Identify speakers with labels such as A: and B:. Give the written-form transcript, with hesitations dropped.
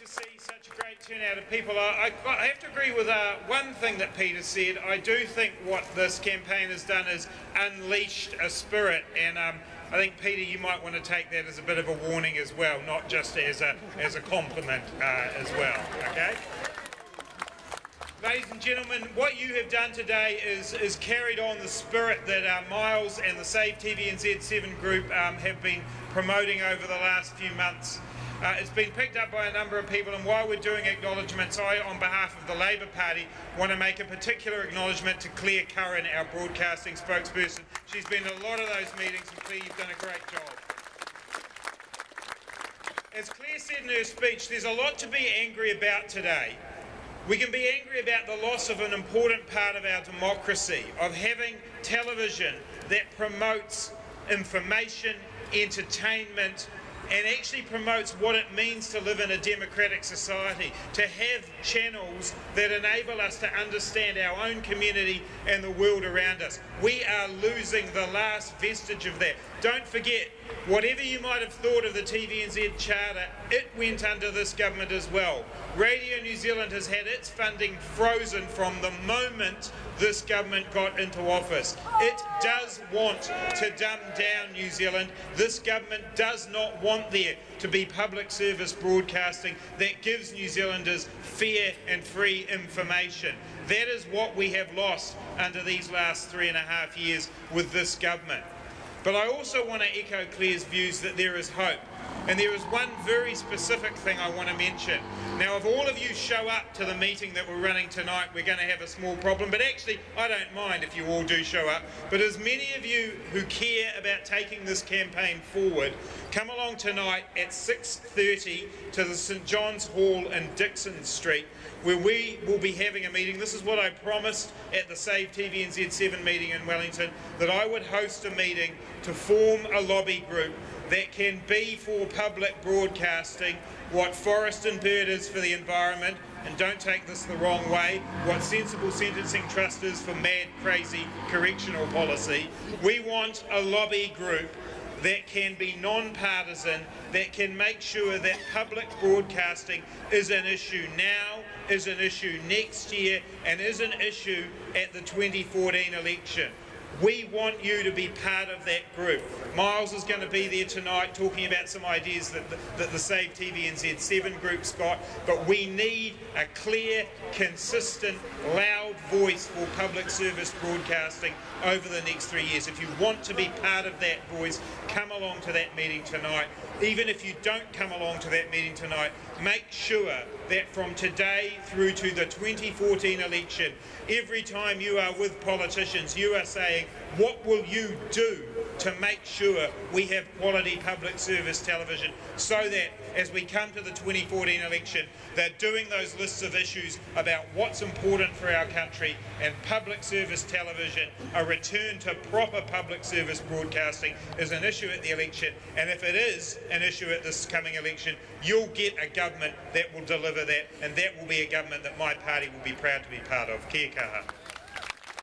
A: to see such a great turnout of people. I have to agree with one thing that Peter said. I do think what this campaign has done is unleashed a spirit, and I think, Peter, you might want to take that as a bit of a warning as well, not just as a compliment as well, okay? Ladies and gentlemen, what you have done today is carried on the spirit that Miles and the Save TVNZ7 group have been promoting over the last few months. It's been picked up by a number of people, and while we're doing acknowledgements, I, on behalf of the Labour Party, want to make a particular acknowledgement to Claire Curran, our broadcasting spokesperson. She's been at a lot of those meetings, and Claire, you've done a great job. As Claire said in her speech, there's a lot to be angry about today. We can be angry about the loss of an important part of our democracy, of having television that promotes information, entertainment, and actually promotes what it means to live in a democratic society, to have channels that enable us to understand our own community and the world around us. We are losing the last vestige of that. Don't forget, whatever you might have thought of the TVNZ Charter, it went under this government as well. Radio New Zealand has had its funding frozen from the moment this government got into office. It does want to dumb down New Zealand. This government does not want there to be public service broadcasting that gives New Zealanders fair and free information. That is what we have lost under these last 3.5 years with this government. But I also want to echo Claire's views that there is hope. And there is one very specific thing I want to mention. Now, if all of you show up to the meeting that we're running tonight, we're going to have a small problem. But actually, I don't mind if you all do show up. But as many of you who care about taking this campaign forward, come along tonight at 6:30 to the St John's Hall in Dixon Street, where we will be having a meeting. This is what I promised at the Save TVNZ7 meeting in Wellington, that I would host a meeting to form a lobby group that can be for public broadcasting what Forest and Bird is for the environment, and don't take this the wrong way, what Sensible Sentencing Trust is for mad, crazy correctional policy. We want a lobby group that can be non-partisan, that can make sure that public broadcasting is an issue now, is an issue next year, and is an issue at the 2014 election. We want you to be part of that group. Miles is going to be there tonight talking about some ideas that the Save TVNZ7 group's got, but we need a clear, consistent, loud voice for public service broadcasting over the next 3 years. If you want to be part of that voice, come along to that meeting tonight. Even if you don't come along to that meeting tonight, make sure that from today through to the 2014 election, every time you are with politicians, you are saying, what will you do to make sure we have quality public service television, so that as we come to the 2014 election, they're doing those lists of issues about what's important for our country, and public service television, a return to proper public service broadcasting, is an issue at the election. And if it is an issue at this coming election, you'll get a government that will deliver that, and that will be a government that my party will be proud to be part of. Kia kaha.